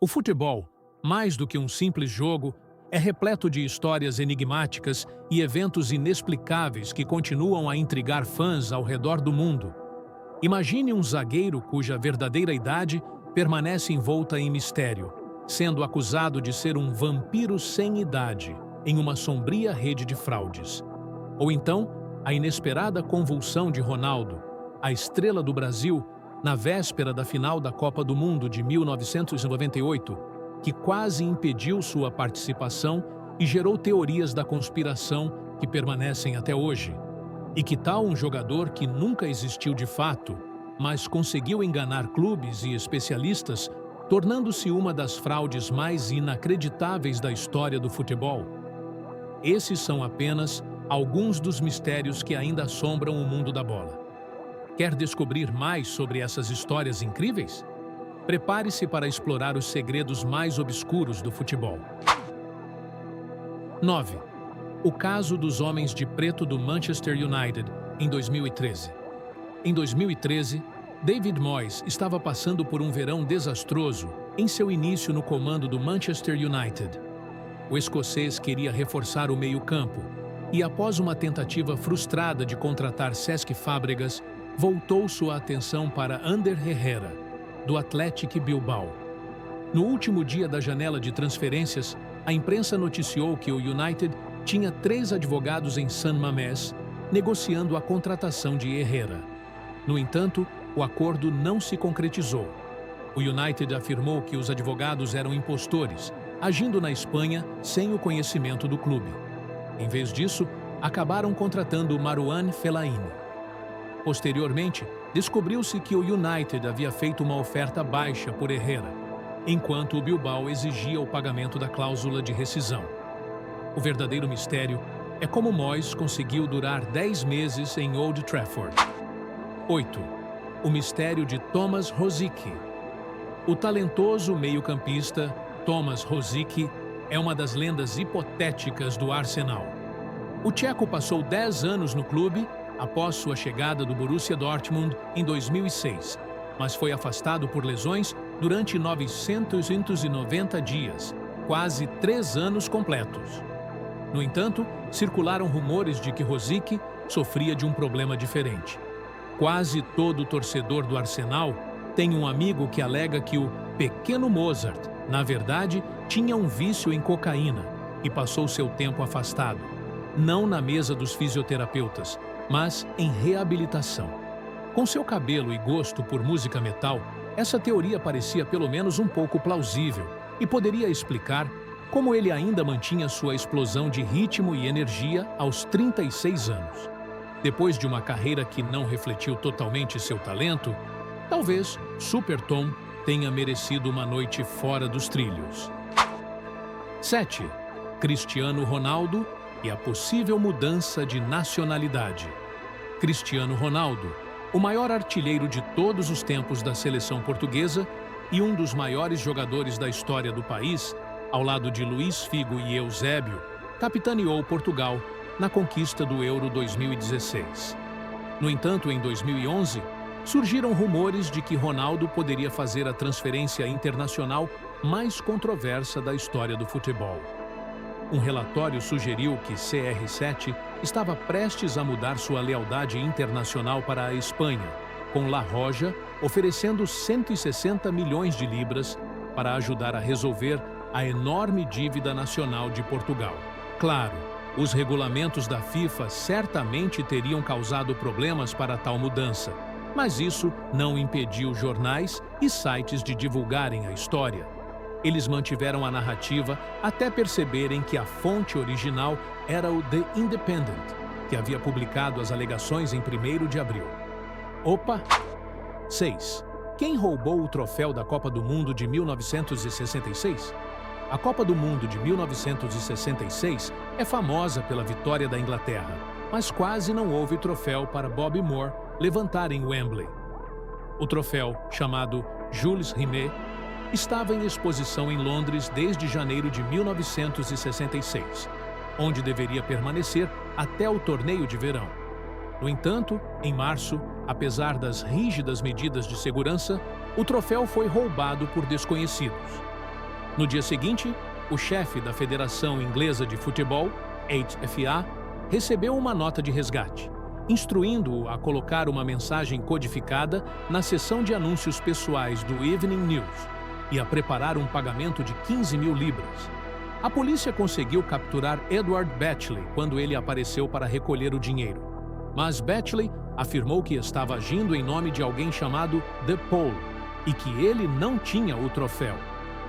O futebol, mais do que um simples jogo, é repleto de histórias enigmáticas e eventos inexplicáveis que continuam a intrigar fãs ao redor do mundo. Imagine um zagueiro cuja verdadeira idade permanece envolta em mistério, sendo acusado de ser um vampiro sem idade em uma sombria rede de fraudes. Ou então, a inesperada convulsão de Ronaldo, a estrela do Brasil, na véspera da final da Copa do Mundo de 1998, que quase impediu sua participação e gerou teorias da conspiração que permanecem até hoje. E que tal um jogador que nunca existiu de fato, mas conseguiu enganar clubes e especialistas, tornando-se uma das fraudes mais inacreditáveis da história do futebol? Esses são apenas alguns dos mistérios que ainda assombram o mundo da bola. Quer descobrir mais sobre essas histórias incríveis? Prepare-se para explorar os segredos mais obscuros do futebol. 9. O caso dos Homens de Preto do Manchester United, em 2013. Em 2013, David Moyes estava passando por um verão desastroso em seu início no comando do Manchester United. O escocês queria reforçar o meio-campo e, após uma tentativa frustrada de contratar Cesc Fábregas, voltou sua atenção para Ander Herrera, do Athletic Bilbao. No último dia da janela de transferências, a imprensa noticiou que o United tinha 3 advogados em San Mamés negociando a contratação de Herrera. No entanto, o acordo não se concretizou. O United afirmou que os advogados eram impostores, agindo na Espanha sem o conhecimento do clube. Em vez disso, acabaram contratando Marouane Fellaini. Posteriormente, descobriu-se que o United havia feito uma oferta baixa por Herrera, enquanto o Bilbao exigia o pagamento da cláusula de rescisão. O verdadeiro mistério é como Moyes conseguiu durar 10 meses em Old Trafford. 8. O mistério de Tomáš Rosický. O talentoso meio-campista Tomáš Rosický é uma das lendas hipotéticas do Arsenal. O tcheco passou 10 anos no clube após sua chegada do Borussia Dortmund em 2006, mas foi afastado por lesões durante 990 dias, quase 3 anos completos. No entanto, circularam rumores de que Rosický sofria de um problema diferente. Quase todo torcedor do Arsenal tem um amigo que alega que o pequeno Mozart, na verdade, tinha um vício em cocaína e passou seu tempo afastado, não na mesa dos fisioterapeutas, mas em reabilitação. Com seu cabelo e gosto por música metal, essa teoria parecia pelo menos um pouco plausível e poderia explicar como ele ainda mantinha sua explosão de ritmo e energia aos 36 anos. Depois de uma carreira que não refletiu totalmente seu talento, talvez Super Tom tenha merecido uma noite fora dos trilhos. 7. Cristiano Ronaldo e a possível mudança de nacionalidade. Cristiano Ronaldo, o maior artilheiro de todos os tempos da seleção portuguesa e um dos maiores jogadores da história do país, ao lado de Luís Figo e Eusébio, capitaneou Portugal na conquista do Euro 2016. No entanto, em 2011, surgiram rumores de que Ronaldo poderia fazer a transferência internacional mais controversa da história do futebol. Um relatório sugeriu que CR7 estava prestes a mudar sua lealdade internacional para a Espanha, com La Roja oferecendo 160 milhões de libras para ajudar a resolver a enorme dívida nacional de Portugal. Claro, os regulamentos da FIFA certamente teriam causado problemas para tal mudança, mas isso não impediu jornais e sites de divulgarem a história. Eles mantiveram a narrativa até perceberem que a fonte original era o The Independent, que havia publicado as alegações em 1º de abril. Opa! 6. Quem roubou o troféu da Copa do Mundo de 1966? A Copa do Mundo de 1966 é famosa pela vitória da Inglaterra, mas quase não houve troféu para Bobby Moore levantar em Wembley. O troféu, chamado Jules Rimet, estava em exposição em Londres desde janeiro de 1966, onde deveria permanecer até o torneio de verão. No entanto, em março, apesar das rígidas medidas de segurança, o troféu foi roubado por desconhecidos. No dia seguinte, o chefe da Federação Inglesa de Futebol, HFA, recebeu uma nota de resgate, instruindo-o a colocar uma mensagem codificada na seção de anúncios pessoais do Evening News e a preparar um pagamento de 15 mil libras. A polícia conseguiu capturar Edward Batchley quando ele apareceu para recolher o dinheiro. Mas Batchley afirmou que estava agindo em nome de alguém chamado The Pole e que ele não tinha o troféu.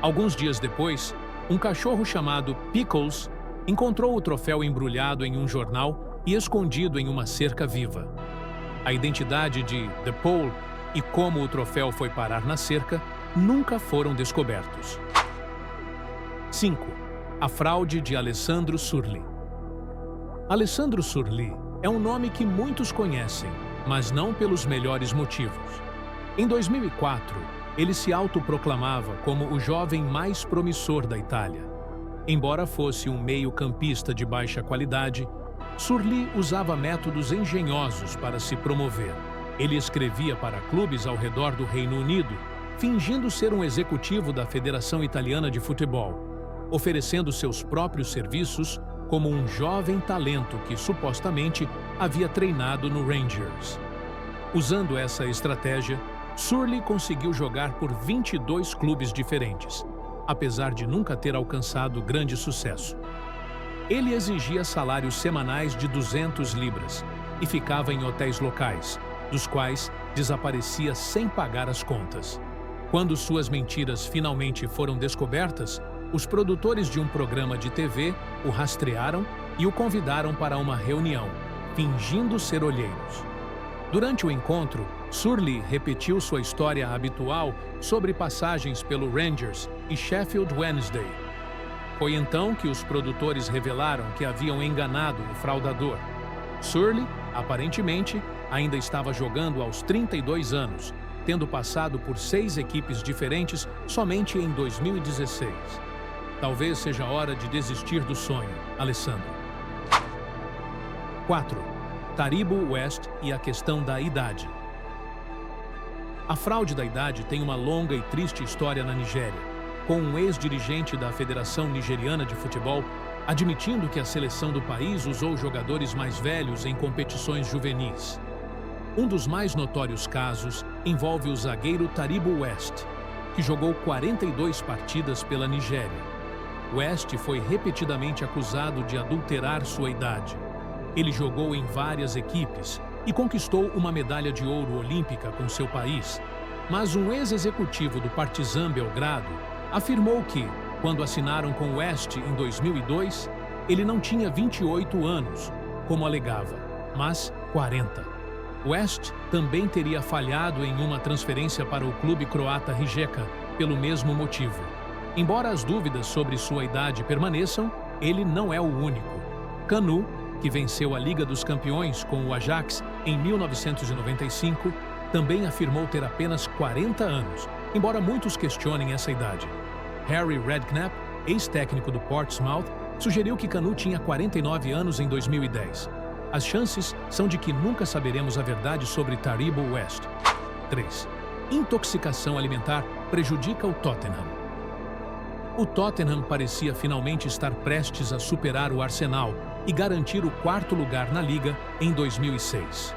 Alguns dias depois, um cachorro chamado Pickles encontrou o troféu embrulhado em um jornal e escondido em uma cerca viva. A identidade de The Pole e como o troféu foi parar na cerca nunca foram descobertos. 5. A fraude de Alessandro Surli. Alessandro Surli é um nome que muitos conhecem, mas não pelos melhores motivos. Em 2004, ele se autoproclamava como o jovem mais promissor da Itália. Embora fosse um meio-campista de baixa qualidade, Surli usava métodos engenhosos para se promover. Ele escrevia para clubes ao redor do Reino Unido, fingindo ser um executivo da Federação Italiana de Futebol, oferecendo seus próprios serviços como um jovem talento que supostamente havia treinado no Rangers. Usando essa estratégia, Surli conseguiu jogar por 22 clubes diferentes, apesar de nunca ter alcançado grande sucesso. Ele exigia salários semanais de 200 libras e ficava em hotéis locais, dos quais desaparecia sem pagar as contas. Quando suas mentiras finalmente foram descobertas, os produtores de um programa de TV o rastrearam e o convidaram para uma reunião, fingindo ser olheiros. Durante o encontro, Surli repetiu sua história habitual sobre passagens pelo Rangers e Sheffield Wednesday. Foi então que os produtores revelaram que haviam enganado o fraudador. Surli, aparentemente, ainda estava jogando aos 32 anos, tendo passado por 6 equipes diferentes somente em 2016. Talvez seja a hora de desistir do sonho, Alessandro. 4. Taribo West e a questão da idade. A fraude da idade tem uma longa e triste história na Nigéria, com um ex-dirigente da Federação Nigeriana de Futebol admitindo que a seleção do país usou jogadores mais velhos em competições juvenis. Um dos mais notórios casos envolve o zagueiro Taribo West, que jogou 42 partidas pela Nigéria. West foi repetidamente acusado de adulterar sua idade. Ele jogou em várias equipes e conquistou uma medalha de ouro olímpica com seu país. Mas um ex-executivo do Partizan Belgrado afirmou que, quando assinaram com West em 2002, ele não tinha 28 anos, como alegava, mas 40. West também teria falhado em uma transferência para o clube croata Rijeka pelo mesmo motivo. Embora as dúvidas sobre sua idade permaneçam, ele não é o único. Kanu, que venceu a Liga dos Campeões com o Ajax em 1995, também afirmou ter apenas 40 anos, embora muitos questionem essa idade. Harry Redknapp, ex-técnico do Portsmouth, sugeriu que Kanu tinha 49 anos em 2010. As chances são de que nunca saberemos a verdade sobre Taribo West. 3. Intoxicação alimentar prejudica o Tottenham. O Tottenham parecia finalmente estar prestes a superar o Arsenal e garantir o 4º lugar na Liga em 2006.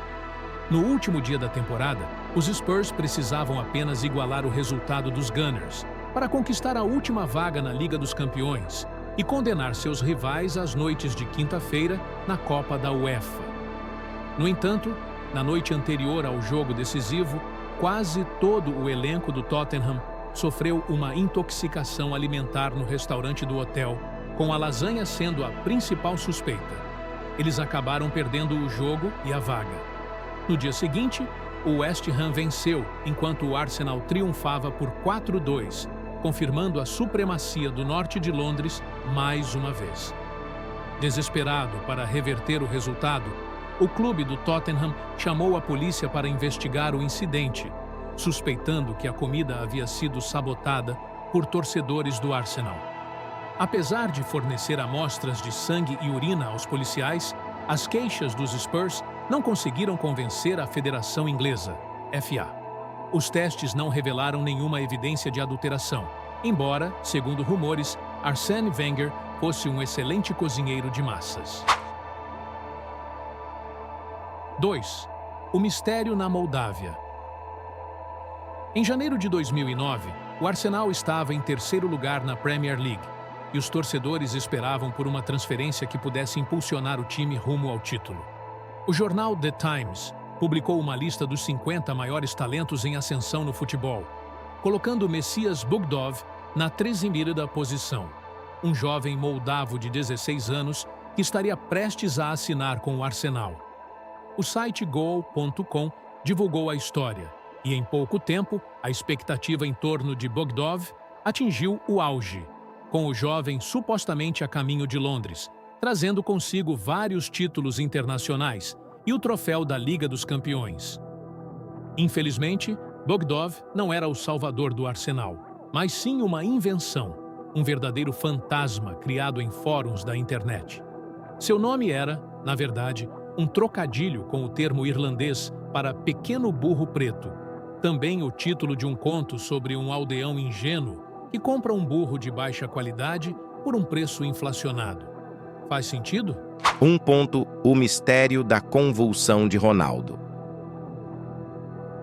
No último dia da temporada, os Spurs precisavam apenas igualar o resultado dos Gunners para conquistar a última vaga na Liga dos Campeões e condenar seus rivais às noites de quinta-feira na Copa da UEFA. No entanto, na noite anterior ao jogo decisivo, quase todo o elenco do Tottenham sofreu uma intoxicação alimentar no restaurante do hotel, com a lasanha sendo a principal suspeita. Eles acabaram perdendo o jogo e a vaga. No dia seguinte, o West Ham venceu, enquanto o Arsenal triunfava por 4-2, confirmando a supremacia do norte de Londres mais uma vez. Desesperado para reverter o resultado, o clube do Tottenham chamou a polícia para investigar o incidente, suspeitando que a comida havia sido sabotada por torcedores do Arsenal. Apesar de fornecer amostras de sangue e urina aos policiais, as queixas dos Spurs não conseguiram convencer a Federação Inglesa, FA. Os testes não revelaram nenhuma evidência de adulteração, embora, segundo rumores, Arsène Wenger fosse um excelente cozinheiro de massas. 2. O mistério na Moldávia. Em janeiro de 2009, o Arsenal estava em terceiro lugar na Premier League e os torcedores esperavam por uma transferência que pudesse impulsionar o time rumo ao título. O jornal The Times publicou uma lista dos 50 maiores talentos em ascensão no futebol, colocando Messias Bogdov na 13ª posição, um jovem moldavo de 16 anos que estaria prestes a assinar com o Arsenal. O site Goal.com divulgou a história e, em pouco tempo, a expectativa em torno de Bogdov atingiu o auge, com o jovem supostamente a caminho de Londres, trazendo consigo vários títulos internacionais e o troféu da Liga dos Campeões. Infelizmente, Bogdov não era o salvador do Arsenal, mas sim uma invenção, um verdadeiro fantasma criado em fóruns da internet. Seu nome era, na verdade, um trocadilho com o termo irlandês para pequeno burro preto, também o título de um conto sobre um aldeão ingênuo que compra um burro de baixa qualidade por um preço inflacionado. Faz sentido? 1. O mistério da convulsão de Ronaldo.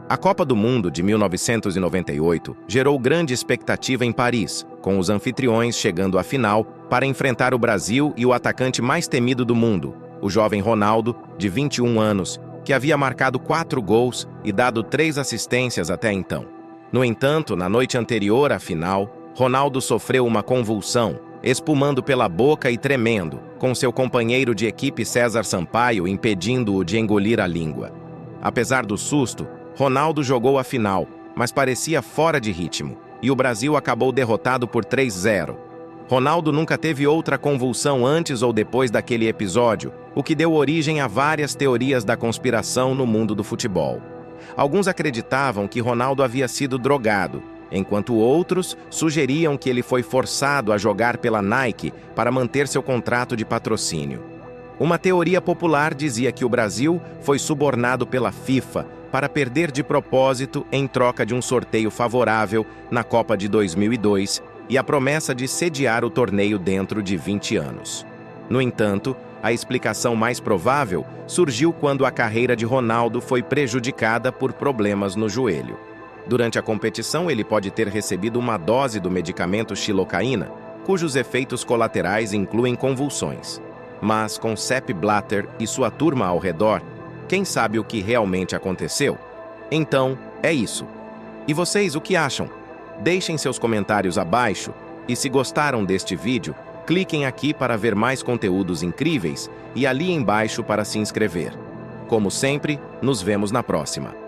A Copa do Mundo de 1998 gerou grande expectativa em Paris, com os anfitriões chegando à final para enfrentar o Brasil e o atacante mais temido do mundo, o jovem Ronaldo, de 21 anos, que havia marcado 4 gols e dado 3 assistências até então. No entanto, na noite anterior à final, Ronaldo sofreu uma convulsão, espumando pela boca e tremendo, com seu companheiro de equipe César Sampaio impedindo-o de engolir a língua. Apesar do susto, Ronaldo jogou a final, mas parecia fora de ritmo, e o Brasil acabou derrotado por 3-0. Ronaldo nunca teve outra convulsão antes ou depois daquele episódio, o que deu origem a várias teorias da conspiração no mundo do futebol. Alguns acreditavam que Ronaldo havia sido drogado, enquanto outros sugeriam que ele foi forçado a jogar pela Nike para manter seu contrato de patrocínio. Uma teoria popular dizia que o Brasil foi subornado pela FIFA para perder de propósito em troca de um sorteio favorável na Copa de 2002 e a promessa de sediar o torneio dentro de 20 anos. No entanto, a explicação mais provável surgiu quando a carreira de Ronaldo foi prejudicada por problemas no joelho. Durante a competição, ele pode ter recebido uma dose do medicamento xilocaína, cujos efeitos colaterais incluem convulsões. Mas com Sepp Blatter e sua turma ao redor, quem sabe o que realmente aconteceu? Então, é isso. E vocês, o que acham? Deixem seus comentários abaixo e, se gostaram deste vídeo, cliquem aqui para ver mais conteúdos incríveis e ali embaixo para se inscrever. Como sempre, nos vemos na próxima.